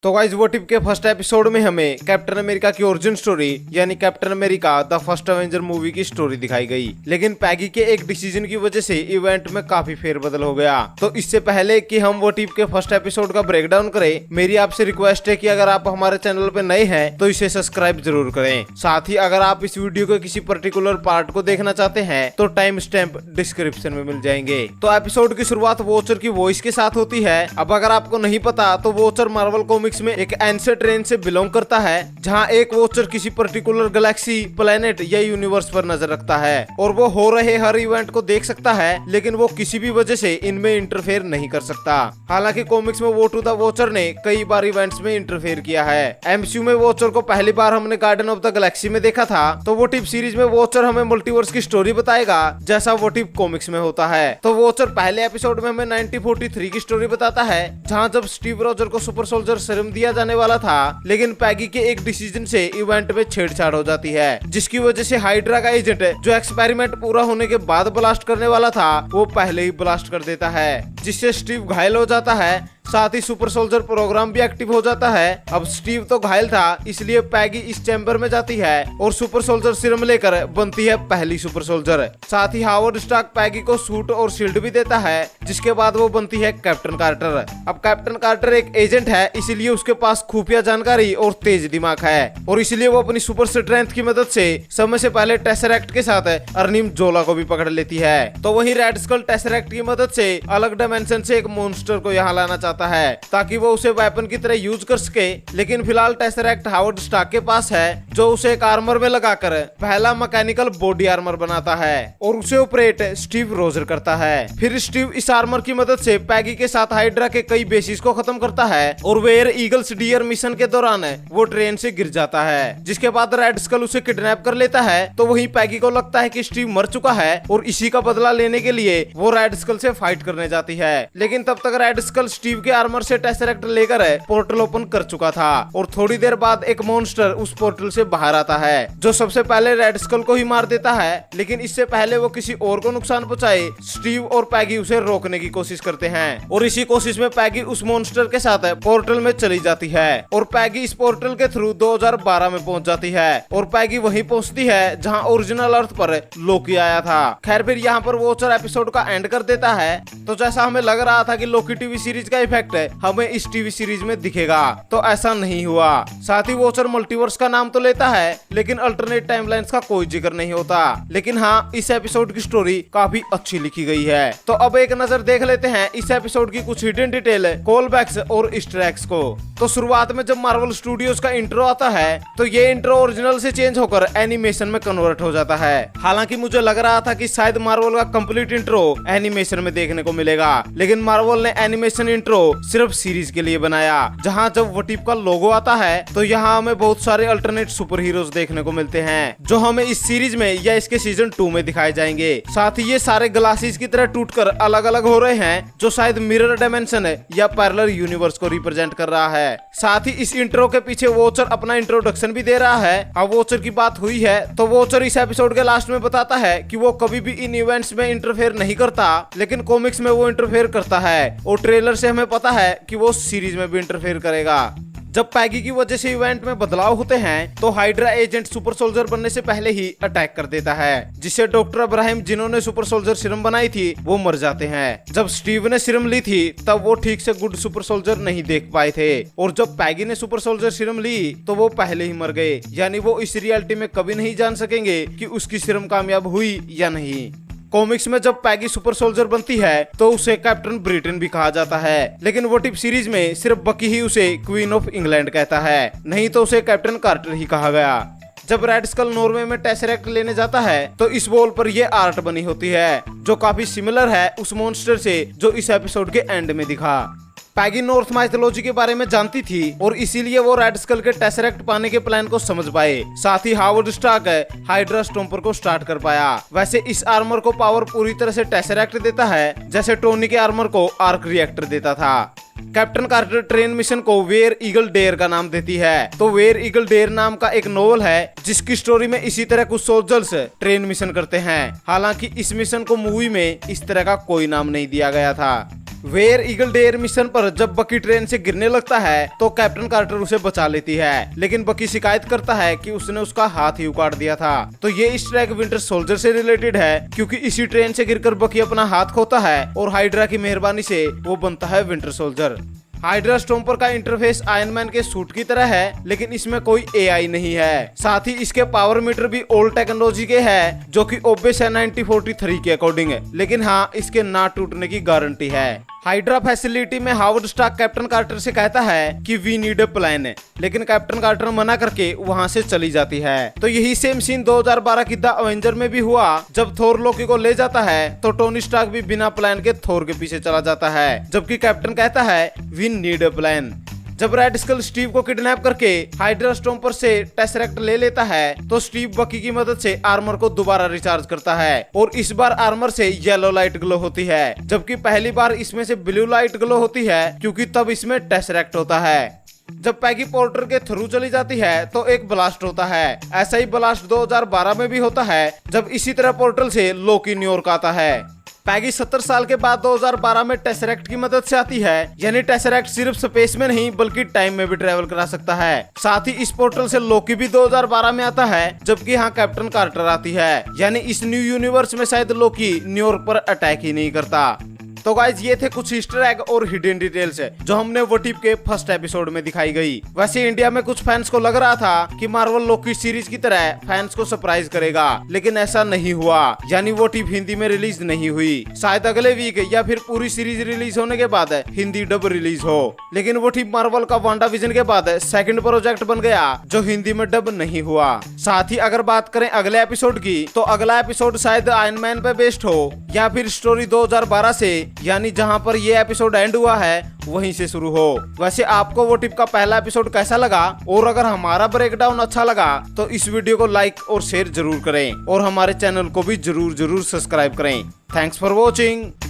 तो गाइस वो टिप के फर्स्ट एपिसोड में हमें कैप्टन अमेरिका की ओरिजिन स्टोरी यानी captain America the first Avenger movie की स्टोरी दिखाई गई। लेकिन पैगी के एक डिसीजन की वजह से इवेंट में काफी फेरबदल हो गया। तो इससे पहले कि हम वो टिप के फर्स्ट एपिसोड का ब्रेकडाउन करें, मेरी आपसे रिक्वेस्ट है कि अगर आप हमारे चैनल पे नए हैं तो इसे सब्सक्राइब जरूर करें। साथ ही अगर आप इस वीडियो के किसी पर्टिकुलर पार्ट को देखना चाहते हैं तो टाइम स्टैम्प डिस्क्रिप्शन में मिल जाएंगे। तो एपिसोड की शुरुआत वॉचर की वॉइस के साथ होती है। अब अगर आपको नहीं पता तो वॉचर मार्वल कॉमिक्स में एक एंसर ट्रेन से बिलोंग करता है, जहां एक वॉचर किसी पर्टिकुलर गैलेक्सी, प्लेनेट या यूनिवर्स पर नजर रखता है और वो हो रहे हर इवेंट को देख सकता है, लेकिन वो किसी भी वजह से इनमें इंटरफेयर नहीं कर सकता। हालांकि कॉमिक्स में वो टू द वॉचर ने कई बार इवेंट्स में इंटरफेयर किया है। एमसीयू में वॉचर को पहली बार हमने गार्डन ऑफ द गैलेक्सी में देखा था। तो वो टिप सीरीज में वॉचर हमें मल्टीवर्स की स्टोरी बताएगा, जैसा वो टिप कॉमिक्स में होता है। तो वॉचर पहले एपिसोड में हमें 1943 की स्टोरी बताता है, जहां जब स्टीव रॉजर को सुपर सोल्जर सीरम दिया जाने वाला था, लेकिन पैगी के एक डिसीजन से इवेंट में छेड़छाड़ हो जाती है, जिसकी वजह से हाइड्रा का एजेंट जो एक्सपेरिमेंट पूरा होने के बाद ब्लास्ट करने वाला था, वो पहले ही ब्लास्ट कर देता है, जिससे स्टीव घायल हो जाता है। साथ ही सुपर सोल्जर प्रोग्राम भी एक्टिव हो जाता है। अब स्टीव तो घायल था, इसलिए पैगी इस चैम्बर में जाती है और सुपर सोल्जर सीरम लेकर बनती है पहली सुपर सोल्जर। साथ ही हावर्ड स्टार्क पैगी को सूट और शील्ड भी देता है, जिसके बाद वो बनती है कैप्टन कार्टर। अब कैप्टन कार्टर एक एजेंट है, इसीलिए उसके पास खुफिया जानकारी और तेज दिमाग है, और इसलिए वो अपनी सुपर स्ट्रेंथ की मदद से समय से पहले टेसरैक्ट के साथ अर्निम जोला को भी पकड़ लेती है। तो वही रेड स्कल टेसरैक्ट की मदद से अलग डायमेंशन से एक मॉन्स्टर को यहाँ लाना चाहता है, ताकि वो उसे वेपन की तरह यूज कर सके। लेकिन फिलहाल टेसरैक्ट हावर्ड स्टार्क के पास है, जो उसे एक आर्मर में लगाकर पहला मैकेनिकल बॉडी आर्मर बनाता है और उसे ऑपरेट स्टीव रोजर करता है। फिर स्टीव इस आर्मर की मदद से पैगी के साथ हाइड्रा के कई बेसिस को खत्म करता है और वेयर ईगल्स डियर मिशन के दौरान वो ट्रेन से गिर जाता है, जिसके बाद रेड स्कल उसे किडनैप कर लेता है। तो वहीं पैगी को लगता है कि स्टीव मर चुका है और इसी का बदला लेने के लिए वो रेड स्कल से फाइट करने जाती है। लेकिन तब तक रेड स्कल स्टीव के आर्मर से टेसरैक्ट लेकर पोर्टल ओपन कर चुका था और थोड़ी देर बाद एक मॉन्स्टर उस पोर्टल से बाहर आता है, जो सबसे पहले रेड स्कल को ही मार देता है। लेकिन इससे पहले वो किसी और को नुकसान पहुंचाए, स्टीव और पैगी उसे रोकने की कोशिश करते हैं और इसी कोशिश में पैगी उस मॉन्स्टर के साथ पोर्टल में चली जाती है और पैगी इस पोर्टल के थ्रू 2012 में पहुंच जाती है और पैगी वहीं पहुंचती है जहां ओरिजिनल अर्थ पर लोकी आया था। खैर फिर यहाँ पर वॉचर एपिसोड का एंड कर देता है। तो जैसा हमें लग रहा था कि लोकी टीवी सीरीज का इफेक्ट हमें इस टीवी सीरीज में दिखेगा, तो ऐसा नहीं हुआ। साथ ही वॉचर मल्टीवर्स का नाम तो लेता है, लेकिन अल्टरनेट टाइमलाइंस का कोई जिक्र नहीं होता। लेकिन हाँ, इस एपिसोड की स्टोरी काफी अच्छी लिखी गई है। तो अब एक नजर देख लेते हैं इस एपिसोड की कुछ हिडन डिटेल, कॉल बैक्स और ईस्टर एग्स को। तो शुरुआत में जब मार्वल स्टूडियोज का इंट्रो आता है, तो ये इंट्रो ओरिजिनल से चेंज होकर एनिमेशन में कन्वर्ट हो जाता है। हालांकि मुझे लग रहा था कि शायद मार्वल का कंप्लीट इंट्रो एनिमेशन में देखने को मिलेगा, लेकिन मार्वल ने एनिमेशन इंट्रो सिर्फ सीरीज के लिए बनाया। जहां जब वो टिप का लोगो आता है, तो यहाँ हमें बहुत सारे अल्टरनेट सुपर हीरोज देखने को मिलते हैं, जो हमें इस सीरीज में या इसके सीजन 2 में दिखाए जाएंगे। साथ ही ये सारे ग्लासेस की तरह टूटकर अलग अलग हो रहे हैं, जो शायद मिरर डायमेंशन या पैरेलल यूनिवर्स को रिप्रेजेंट कर रहा है। साथ ही इस इंट्रो के पीछे वॉचर अपना इंट्रोडक्शन भी दे रहा है। अब वॉचर की बात हुई है, तो वॉचर इस एपिसोड के लास्ट में बताता है कि वो कभी भी इन इवेंट्स में इंटरफेयर नहीं करता, लेकिन कॉमिक्स में वो इंटरफेयर करता है और ट्रेलर से हमें पता है कि वो सीरीज में भी इंटरफेयर करेगा। जब पैगी की वजह से इवेंट में बदलाव होते हैं, तो हाइड्रा एजेंट सुपर सोल्जर बनने से पहले ही अटैक कर देता है, जिससे डॉक्टर अब्राहम, जिन्होंने सुपर सोल्जर सीरम बनाई थी, वो मर जाते हैं। जब स्टीव ने सीरम ली थी, तब वो ठीक से गुड सुपर सोल्जर नहीं देख पाए थे, और जब पैगी ने सुपर सोल्जर सीरम ली, तो वो पहले ही मर गए। यानी वो इस रियलिटी में कभी नहीं जान सकेंगे कि उसकी सीरम कामयाब हुई या नहीं। कॉमिक्स में जब पैगी सुपर सोल्जर बनती है, तो उसे कैप्टन ब्रिटेन भी कहा जाता है, लेकिन वो टिप सीरीज में सिर्फ बकी ही उसे क्वीन ऑफ इंग्लैंड कहता है, नहीं तो उसे कैप्टन कार्टर ही कहा गया। जब रेड स्कल नॉर्वे में टेसरैक्ट लेने जाता है, तो इस वॉल पर ये आर्ट बनी होती है, जो काफी सिमिलर है उस मॉन्स्टर से जो इस एपिसोड के एंड में दिखा। पैगी नॉर्थ माइथोलॉजी के बारे में जानती थी और इसीलिए वो रेड स्कल के टेसरैक्ट पाने के प्लान को समझ पाए। साथ ही हावर्ड स्टार्क हाइड्रा स्टॉम्पर को स्टार्ट कर पाया। वैसे इस आर्मर को पावर पूरी तरह से टेसरैक्ट देता है, जैसे टोनी के आर्मर को आर्क रिएक्टर देता था। कैप्टन कार्टर ट्रेन मिशन को वेयर ईगल डेयर का नाम देती है। तो वेयर ईगल डेयर नाम का एक नोवेल है, जिसकी स्टोरी में इसी तरह कुछ सोल्जर्स ट्रेन मिशन करते हैं। हालांकि इस मिशन को मूवी में इस तरह का कोई नाम नहीं दिया गया था। वेयर ईगल डेयर मिशन पर जब बकी ट्रेन से गिरने लगता है तो कैप्टन कार्टर उसे बचा लेती है, लेकिन बकी शिकायत करता है कि उसने उसका हाथ ही उखाड़ दिया था। तो ये ईस्टर एग विंटर सोल्जर से रिलेटेड है, क्योंकि इसी ट्रेन से गिरकर बकी अपना हाथ खोता है और हाइड्रा की मेहरबानी से वो बनता है विंटर सोल्जर। हाइड्रा स्टॉम्पर का इंटरफेस आयरन मैन के सूट की तरह है, लेकिन इसमें कोई एआई नहीं है। साथ ही इसके पावर मीटर भी ओल्ड टेक्नोलॉजी के हैं, जो कि ओबेस है 1943 के अकॉर्डिंग है, लेकिन हाँ इसके ना टूटने की गारंटी है। हाइड्रा फैसिलिटी में हावर्ड स्टार्क कैप्टन कार्टर से कहता है कि वी नीड ए प्लान, लेकिन कैप्टन कार्टर मना करके वहां से चली जाती है। तो यही सेम सीन 2012 की द अवेंजर में भी हुआ। जब थोर लोकी को ले जाता है तो टोनी स्टार्क भी बिना प्लान के थोर के पीछे चला जाता है, जबकि कैप्टन कहता है वी नीड ए प्लान। जब रेड स्कल स्टीव को किडनैप करके हाइड्रा स्टॉम्पर से टेसरेक्ट ले लेता है तो स्टीव बकी की मदद से आर्मर को दोबारा रिचार्ज करता है और इस बार आर्मर से येलो लाइट ग्लो होती है, जबकि पहली बार इसमें से ब्लू लाइट ग्लो होती है, क्योंकि तब इसमें टेसरेक्ट होता है। जब पैगी पोर्टर के थ्रू चली जाती है तो एक ब्लास्ट होता है। ऐसा ही ब्लास्ट 2012 में भी होता है, जब इसी तरह पोर्टल से लोकी न्यूयॉर्क आता है। पैगी 70 साल के बाद 2012 में टेसरेक्ट की मदद से आती है, यानी टेसरेक्ट सिर्फ स्पेस में नहीं बल्कि टाइम में भी ट्रेवल करा सकता है। साथ ही इस पोर्टल से लोकी भी 2012 में आता है, जबकि यहाँ कैप्टन कार्टर आती है, यानी इस न्यू यूनिवर्स में शायद लोकी न्यूयॉर्क पर अटैक ही नहीं करता। तो गाइज ये थे कुछ ईस्टर एग और हिडन डिटेल्स जो हमने व्हाट इफ के फर्स्ट एपिसोड में दिखाई गई। वैसे इंडिया में कुछ फैंस को लग रहा था कि मार्वल लोकी सीरीज की तरह फैंस को सरप्राइज करेगा, लेकिन ऐसा नहीं हुआ, यानी व्हाट इफ हिंदी में रिलीज नहीं हुई। शायद अगले वीक या फिर पूरी सीरीज रिलीज होने के बाद हिंदी डब रिलीज हो, लेकिन व्हाट इफ मार्वल का वांडा विजन के बाद सेकंड प्रोजेक्ट बन गया जो हिंदी में डब नहीं हुआ। साथ ही अगर बात करें अगले एपिसोड की, तो अगला एपिसोड शायद आयरन मैन पे बेस्ड हो या फिर स्टोरी 2012 से, यानी जहां पर ये एपिसोड एंड हुआ है वहीं से शुरू हो। वैसे आपको व्हाट इफ का पहला एपिसोड कैसा लगा, और अगर हमारा ब्रेकडाउन अच्छा लगा तो इस वीडियो को लाइक और शेयर जरूर करें और हमारे चैनल को भी जरूर सब्सक्राइब करें। Thanks for watching.